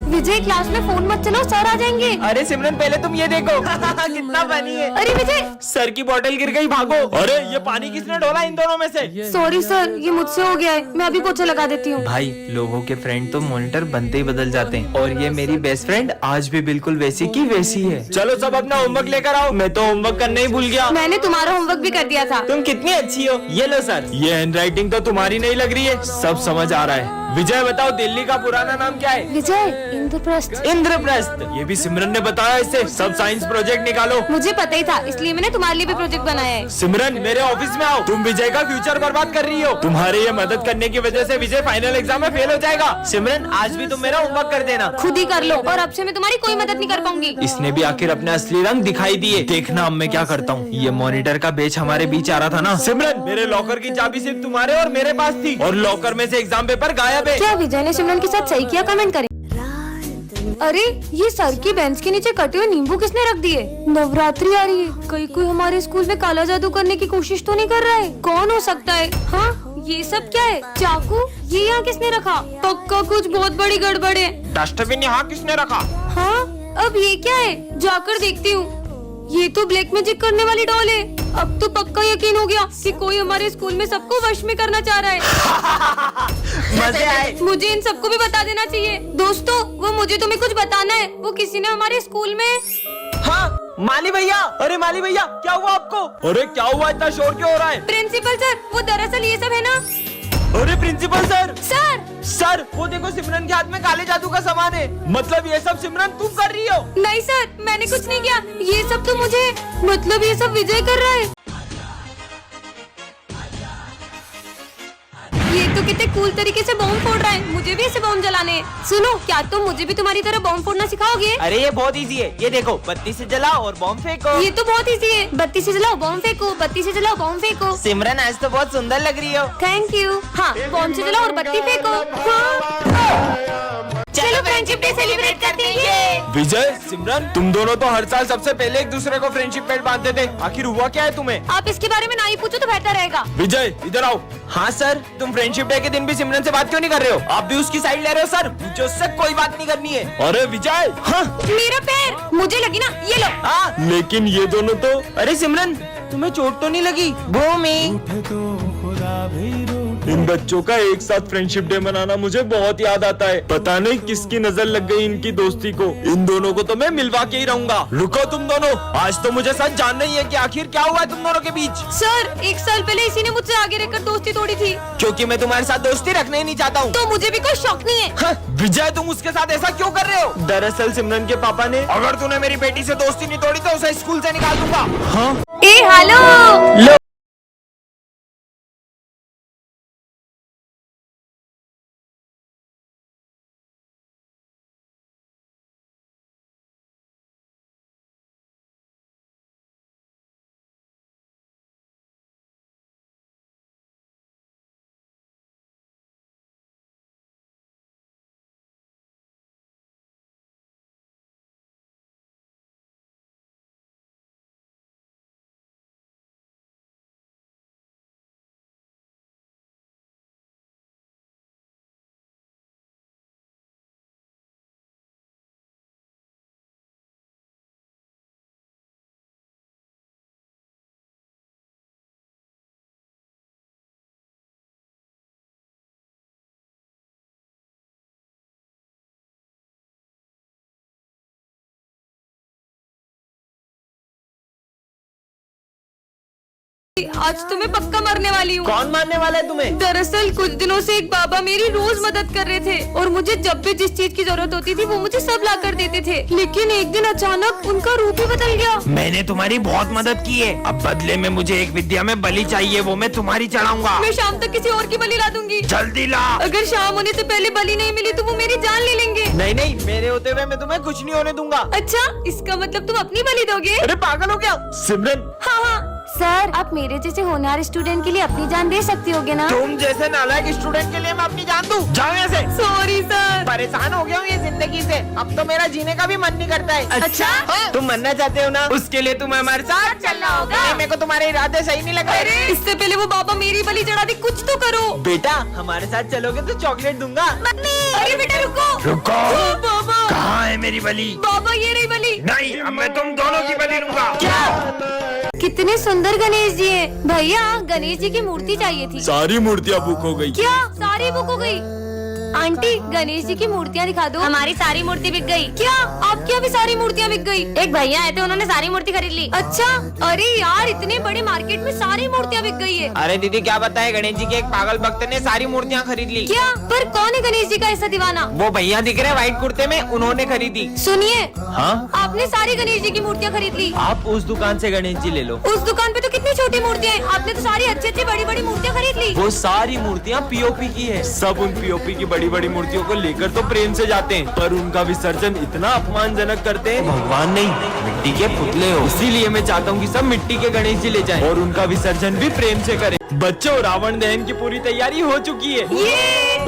विजय class में phone मत चलाओ, सर आ जाएंगे। अरे सिमरन पहले तुम ये देखो कितना पानी है। अरे विजय, सर की बोतल गिर गई, भागो। अरे ये पानी किसने डोला इन दोनों में से? सॉरी सर, ये मुझसे हो गया है, मैं अभी पोछा लगा देती हूँ। भाई लोगों के फ्रेंड तो मॉनिटर बनते ही बदल जाते हैं, और ये मेरी बेस्ट फ्रेंड आज भी बिल्कुल वैसी की वैसी है। चलो सब अपना होमवर्क लेकर आओ, मैं तो होमवर्क करने ही भूल गया। मैंने तुम्हारा होमवर्क भी कर दिया था। तुम कितनी अच्छी हो। ये लो सर, ये हैंडराइटिंग तो तुम्हारी नहीं लग रही है, सब समझ आ रहा है। विजय बताओ दिल्ली का पुराना नाम क्या है? विजय, इंद्रप्रस्थ। इंद्रप्रस्थ, ये भी सिमरन ने बताया। इससे सब साइंस प्रोजेक्ट निकालो। मुझे पता ही था, इसलिए मैंने तुम्हारे लिए भी प्रोजेक्ट बनाया है। सिमरन मेरे ऑफिस में आओ, तुम विजय का फ्यूचर बर्बाद कर रही हो। तुम्हारे ये मदद करने की वजह से विजय फाइनल एग्जाम में फेल हो जाएगा। सिमरन आज भी तुम मेरा होमवर्क कर देना। खुद ही कर लो, और अब से मैं तुम्हारी कोई मदद नहीं कर पाऊंगी। इसने भी आखिर अपने असली रंग दिखाई दिए। देखना अब मैं क्या करता हूँ। ये मॉनिटर का बेच हमारे बीच आ रहा था ना। सिमरन मेरे लॉकर की चाबी सिर्फ तुम्हारे और मेरे पास थी, और लॉकर में से एग्जाम पेपर गायब है। क्या विजय ने सिमरन के साथ सही किया? कमेंट करें। अरे ये सर की बेंच के नीचे कटे हुए नींबू किसने रख दिए? नवरात्रि आ रही है, कहीं कोई हमारे स्कूल में काला जादू करने की कोशिश तो नहीं कर रहा है? कौन हो सकता है? हाँ, ये सब क्या है? चाकू? ये यहाँ किसने रखा? पक्का कुछ बहुत बड़ी गड़बड़ है। डस्टबिन यहाँ किसने रखा? हाँ, अब ये क्या है? जाकर देखती हूँ। ये तो ब्लैक मैजिक करने वाली डॉल है। अब तो पक्का यकीन हो गया कि कोई हमारे स्कूल में सबको वश में करना चाह रहा है। मजे आए। मुझे इन सबको भी बता देना चाहिए। दोस्तों, वो मुझे तुम्हें कुछ बताना है। वो किसी ने हमारे स्कूल में। हाँ माली भैया। अरे माली भैया क्या हुआ आपको? अरे क्या हुआ, इतना शोर क्यों हो रहा है? प्रिंसिपल सर, वो दरअसल ये सब है ना। अरे प्रिंसिपल सर। सर सर वो देखो, सिमरन के हाथ में काले जादू का सामान है। मतलब ये सब सिमरन तुम कर रही हो? नहीं सर, मैंने कुछ नहीं किया। ये सब तो मुझे, मतलब ये सब विजय कर रहा है। ये तो कितने कूल तरीके से बॉम्ब फोड़ रहा है। मुझे भी ऐसे बॉम्ब जलाने हैं। सुनो, क्या तुम मुझे भी तुम्हारी तरह बॉम्ब फोड़ना सिखाओगे? अरे ये बहुत इजी है, ये देखो, बत्ती से जलाओ और बॉम्ब फेंको। ये तो बहुत इजी है। बत्ती से जलाओ, बॉम्ब फेंको, बत्ती से जलाओ, बॉम्ब फेंको। सिमरन आज तो बहुत सुंदर लग रही हो। Thank you. हाँ, बॉम्ब से जलाओ और बत्ती फेंको। हाँ। चलो फ्रेंडशिप डे सेलिब्रेट करते हैं। विजय, सिमरन, तुम दोनों तो हर साल सबसे पहले एक दूसरे को फ्रेंडशिप बैंड बांधते थे। आखिर हुआ क्या है तुम्हें? आप इसके बारे में ना ही पूछो तो बेहतर रहेगा। विजय इधर आओ। हाँ सर, तुम फ्रेंडशिप डे के दिन भी सिमरन से बात क्यों नहीं कर रहे हो? आप भी उसकी साइड ले रहे हो सर। मुझे उससे कोई बात नहीं करनी है। अरे विजय। हाँ मेरा पैर, मुझे लगी ना, ये लो। हाँ, लेकिन ये दोनों तो। अरे सिमरन, तुम्हें चोट तो नहीं लगी? भूमि, इन बच्चों का एक साथ फ्रेंडशिप डे मनाना मुझे बहुत याद आता है। पता नहीं किसकी नजर लग गई इनकी दोस्ती को। इन दोनों को तो मैं मिलवा के ही रहूंगा। रुको तुम दोनों, आज तो मुझे सच जानना ही है कि आखिर क्या हुआ है तुम दोनों के बीच। सर, एक साल पहले इसी ने मुझसे आगे रहकर दोस्ती तोड़ी थी। क्योंकि मैं तुम्हारे साथ दोस्ती रखना ही नहीं चाहता हूँ। तो मुझे भी कोई शौक नहीं है। हाँ, विजय तुम उसके साथ ऐसा क्यों कर रहे हो? दरअसल सिमरन के पापा ने, अगर तूने मेरी बेटी से दोस्ती नहीं तोड़ी तो उसे स्कूल से निकाल दूंगा। हाँ? ए हेलो। आज तो मैं पक्का मरने वाली हूँ। कौन मारने वाला है तुम्हें? दरअसल कुछ दिनों से एक बाबा मेरी रोज मदद कर रहे थे, और मुझे जब भी जिस चीज की जरूरत होती थी वो मुझे सब ला कर देते थे। लेकिन एक दिन अचानक उनका रूप ही बदल गया। मैंने तुम्हारी बहुत मदद की है, अब बदले में मुझे एक विद्या में बलि चाहिए, वो मैं तुम्हारी चढ़ाऊंगा। मैं शाम तक किसी और की बलि ला दूंगी। जल्दी ला। अगर शाम होने से पहले बलि नहीं मिली तो वो मेरी जान ले लेंगे। नहीं नहीं, मेरे होते हुए मैं तुम्हें कुछ नहीं होने दूंगा। अच्छा, इसका मतलब तुम अपनी बलि दोगे? अरे पागल हो क्या सिमरन? हाँ हाँ सर, आप मेरे जैसे होनहार स्टूडेंट के लिए अपनी जान दे सकती होगे ना? तुम जैसे नालायक स्टूडेंट के लिए मैं अपनी जान दूं? जाओ यहाँ से। Sorry sir. परेशान हो गया हूँ ये जिंदगी से, अब तो मेरा जीने का भी मन नहीं करता है। अच्छा? हाँ? तुम मरना चाहते हो ना, उसके लिए तुम्हें हमारे साथ चलना होगा। नहीं, मेरे को तुम्हारे इरादे सही नहीं लग रहे। इससे पहले वो बाबा मेरी बलि चढ़ा दी, कुछ तो करो। बेटा हमारे साथ चलोगे तो चॉकलेट दूंगा। मम्मी, अरे बेटा रुको। रुको। बाबा मेरी बलि। बाबा ये रही बलि। नहीं, अब मैं तुम दोनों की बलि लूंगा। कितने सुंदर गणेश जी हैं। भैया गणेश जी की मूर्ति चाहिए थी। सारी मूर्तियाँ बुक हो गई। क्या सारी बुक हो गई? आंटी गणेश जी की मूर्तियाँ दिखा दो। हमारी सारी मूर्ति बिक गई। क्या आपकी अभी सारी मूर्तियाँ बिक गई? एक भैया आए थे, उन्होंने सारी मूर्ति खरीद ली। अच्छा, अरे यार इतने बड़े मार्केट में सारी मूर्तियाँ बिक गई है। अरे दीदी क्या बताए, गणेश जी के एक पागल भक्त ने सारी मूर्तियाँ खरीद ली। क्या? पर कौन है गणेश जी का ऐसा दीवाना? वो भैया दिख रहे व्हाइट कुर्ते में, उन्होंने खरीदी। सुनिए, हाँ, आपने सारी गणेश जी की मूर्तियाँ खरीद ली। आप उस दुकान से गणेश जी ले लो। उस दुकान पे तो कितनी छोटी मूर्तियाँ हैं। आपने तो सारी अच्छी अच्छी बड़ी बड़ी मूर्तियाँ खरीद ली। वो सारी मूर्तियाँ पीओपी की है। सब उन पीओपी की बड़ी बड़ी मूर्तियों को लेकर तो प्रेम से जाते हैं, पर उनका विसर्जन इतना अपमानजनक करते हैं। भगवान नहीं, मिट्टी के पुतले हो। इसीलिए मैं चाहता हूँ कि सब मिट्टी के गणेश जी ले जाएं और उनका विसर्जन भी प्रेम से करें। बच्चों, रावण दहन की पूरी तैयारी हो चुकी है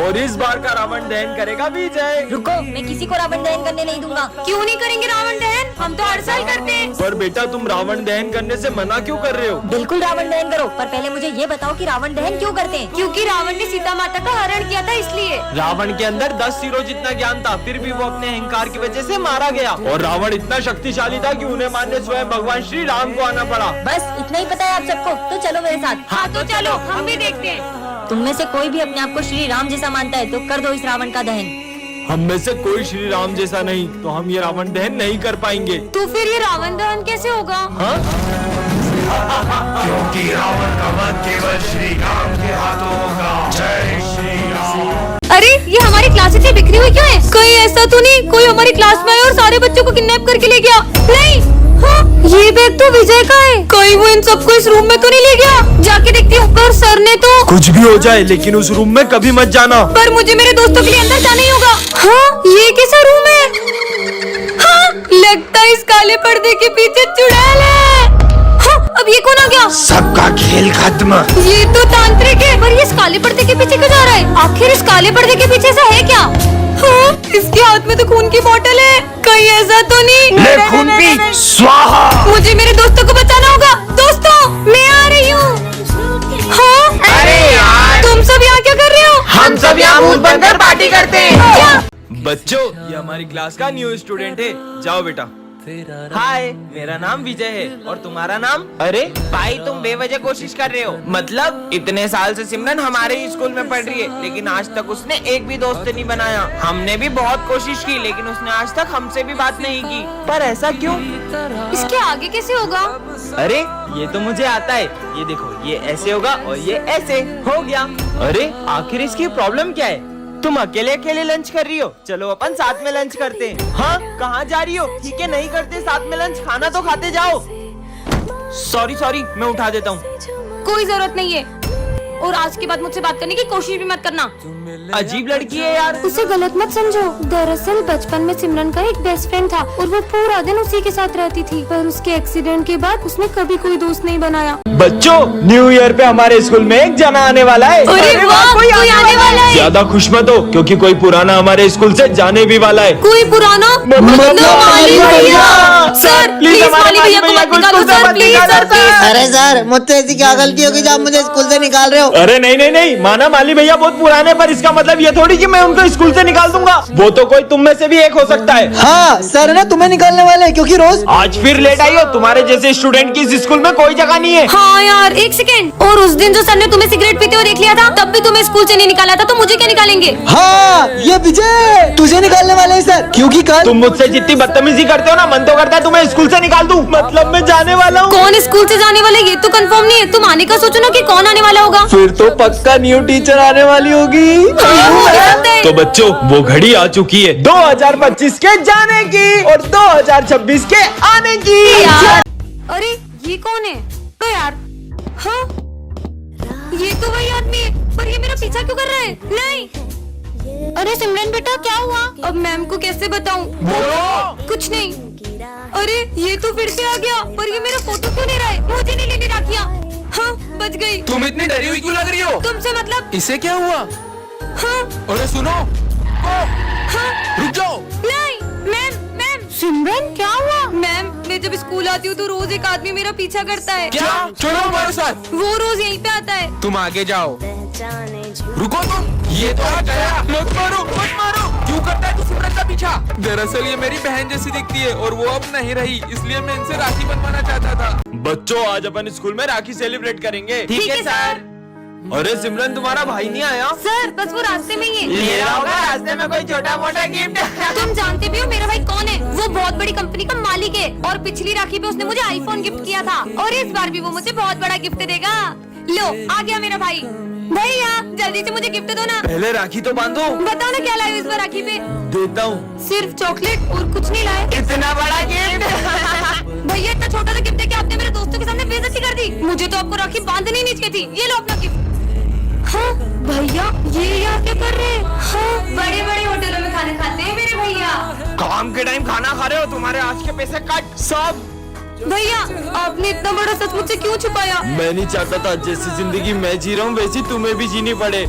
और इस बार का रावण दहन करेगा विजय। रुको, मैं किसी को रावण दहन करने नहीं दूंगा। क्यों नहीं करेंगे रावण दहन? हम तो हर साल करते हैं। पर बेटा तुम रावण दहन करने से मना क्यों कर रहे हो? बिल्कुल रावण दहन करो, पर पहले मुझे ये बताओ कि रावण दहन क्यों करते हैं? क्योंकि रावण ने सीता माता का हरण किया था, इसलिए। रावण के अंदर 10 सिरों जितना ज्ञान था, फिर भी वो अपने अहंकार की वजह से मारा गया। और रावण इतना शक्तिशाली था कि उन्हें मारने स्वयं भगवान श्री राम को आना पड़ा। बस इतना ही पता है आप सबको, तो चलो मेरे साथ। हाँ तो चलो, हम भी देखते हैं। तुम में से कोई भी अपने आप को श्री राम जैसा मानता है तो कर दो इस रावण का दहन। हम में से कोई श्री राम जैसा नहीं, तो हम ये रावण दहन नहीं कर पाएंगे। तो फिर ये रावण दहन कैसे होगा? हाँ? क्योंकि रावण का वध केवल श्री राम के हाथों होगा। जय श्री राम। अरे ये हमारी क्लास से बिखरी हुई क्यों है? कहीं ऐसा तो नहीं कोई हमारी क्लास में आया और सारे बच्चों को किडनैप करके ले गया? नहीं, हाँ, ये बैग तो विजय का है। कहीं वो इन सबको इस रूम में तो नहीं ले गया? जाके देखती हूँ। पर सर ने तो। कुछ भी हो जाए, लेकिन उस रूम में कभी मत जाना। पर मुझे मेरे दोस्तों के लिए अंदर जाना ही होगा। हाँ, ये कैसा रूम है? हाँ, लगता है इस काले पर्दे के पीछे चुड़ैल है। हाँ, अब ये कौन आ गया? सबका खेल खत्म। ये तो तांत्रिक है। पर ये इस काले पर्दे के पीछे क्यों जा रहा है? आखिर इस काले पर्दे के पीछे ऐसा है क्या? हाँ, इसके हाथ में तो खून की बोतल है। कहीं ऐसा तो नहीं? ले खून पी, स्वाहा। मुझे मेरे दोस्तों को बचाना होगा। दोस्तों, मैं आ रही हूँ। हाँ? अरे यार, तुम सब यहाँ क्या कर रहे हो? हम सब यहाँ मुंह बनकर पार्टी करते हैं। क्या? बच्चों, ये हमारी क्लास का न्यू स्टूडेंट है। जाओ बेटा। हाय, मेरा नाम विजय है और तुम्हारा नाम? अरे भाई, तुम बेवजह कोशिश कर रहे हो। मतलब इतने साल से सिमरन हमारे ही स्कूल में पढ़ रही है, लेकिन आज तक उसने एक भी दोस्त नहीं बनाया। हमने भी बहुत कोशिश की, लेकिन उसने आज तक हमसे भी बात नहीं की। पर ऐसा क्यों? इसके आगे कैसे होगा? अरे ये तो मुझे आता है। ये देखो, ये ऐसे होगा और ये ऐसे हो गया। अरे आखिर इसकी प्रॉब्लम क्या है? तुम अकेले अकेले लंच कर रही हो, चलो अपन साथ में लंच करते हैं। हाँ, कहाँ जा रही हो? ठीक है, नहीं करते साथ में लंच, खाना तो खाते जाओ। सॉरी, मैं उठा देता हूँ। कोई जरूरत नहीं है, और आज के बाद मुझसे बात करने की कोशिश भी मत करना। अजीब लड़की है यार। उसे गलत मत समझो। दरअसल बचपन में सिमरन का एक बेस्ट फ्रेंड था और वो पूरा दिन उसी के साथ रहती थी। पर उसके एक्सीडेंट के बाद उसने कभी कोई दोस्त नहीं बनाया। बच्चों, न्यू ईयर पे हमारे स्कूल में एक जना आने वाला है। अरे वाह, कोई आने वाला है। ज्यादा खुश मत हो, क्योंकि कोई पुराना हमारे स्कूल से जाने भी वाला है। कोई पुराना? मतलब माली भैया। सर प्लीज हमारे माली भैया को मत निकालो सर, प्लीज सर, प्लीज। अरे सर, मुझसे ऐसी क्या गलती होगी जो आप मुझे स्कूल से निकाल रहे हो? अरे नहीं, माना माली भैया बहुत पुराने, पर इसका मतलब ये थोड़ी कि मैं उनको स्कूल से निकाल दूंगा। वो तो कोई तुम में से भी एक हो सकता है। हाँ सर, ना तुम्हें निकालने वाले हैं, क्योंकि रोज आज फिर लेट आई हो। तुम्हारे जैसे स्टूडेंट की इस स्कूल में कोई जगह नहीं है। हाँ यार, एक सेकेंड। और उस दिन जो सर ने तुम्हें सिगरेट पीते हुए देख लिया था, तब भी तुम्हें स्कूल से नहीं निकाला था, तो मुझे क्या निकालेंगे? हाँ, ये विजय तुझे निकालने वाले हैं सर, क्योंकि कल तुम मुझसे जितनी बदतमीजी करते हो ना, मन तो करता है तुम्हें स्कूल से निकाल दूं। मतलब मैं जाने वाला हूँ। कौन स्कूल से जाने वाला है ये तो कंफर्म नहीं है। तुम आने का सोचो ना कि कौन आने वाला होगा। फिर तो पक्का न्यू टीचर आने वाली होगी। हो सकता है। तो बच्चों, वो घड़ी आ चुकी है 2025 के जाने की और 2026 के आने की। यार, अरे ये कौन है? तो यार, हाँ, ये तो वही आदमी है, पर ये मेरा पीछा क्यों कर रहा है? नहीं। अरे सिमरन बेटा, क्या हुआ? अब मैम को कैसे बताऊं? कुछ नहीं। अरे ये तो फिर से आ गया, पर ये मेरा फोटो क्यों नहीं रहा है? मुझे नहीं लेके राखिया। हाँ, बच गई। तुम इतनी डरी हुई क्यों लग रही हो? तुमसे मतलब? इसे क्या हुआ? हाँ, अरे सुनो, हाँ, रुक जाओ। नहीं मैम, सिमरन क्या हुआ? मैम, मैं जब स्कूल आती हूँ तो रोज एक आदमी मेरा पीछा करता है। क्या? चलो हमारे साथ। वो रोज यहीं पे आता है। तुम आगे जाओ। रुको तुम, ये तो आ गया। मत मारो, मत मारो। क्यों करता है तू सिमरन का पीछा? दरअसल ये मेरी बहन जैसी दिखती है और वो अब नहीं रही, इसलिए मैं इनसे राखी बनवाना चाहता था। बच्चों आज अपन स्कूल में राखी सेलिब्रेट करेंगे। ठीक है सर। अरे सिमरन तुम्हारा भाई नहीं आया? सर बस वो रास्ते में ही है। ले रहा होगा रास्ते में कोई छोटा मोटा गिफ्ट। तुम जानते भी हो मेरा भाई कौन है? वो बहुत बड़ी कंपनी का मालिक है और पिछली राखी पे उसने मुझे आईफोन गिफ्ट किया था और इस बार भी वो मुझे बहुत बड़ा गिफ्ट देगा। लो आ गया मेरा भाई। भैया जल्दी से मुझे गिफ्ट दो ना। पहले राखी तो बांधो। बताओ ना क्या लाए हो इस बार राखी पे? देता हूँ। सिर्फ चॉकलेट और कुछ नहीं लाए? इतना बड़ा गिफ्ट। भैया इतना छोटा सा गिफ्ट है कि आपने मेरे दोस्तों के सामने बेइज्जती कर दी। मुझे तो आपको राखी बांधनी नहीं चाहिए थी। ये लो अपना गिफ्ट। हाँ भैया ये यहाँ क्या कर रहे हैं? हाँ बड़े बड़े होटलों में खाने खाते हैं मेरे भैया। काम के टाइम खाना खा रहे हो, तुम्हारे आज के पैसे कट सब। भैया आपने इतना बड़ा सच मुझसे क्यों छुपाया? मैं नहीं चाहता था जैसी जिंदगी मैं जी रहा हूँ वैसी तुम्हें भी जीनी पड़े।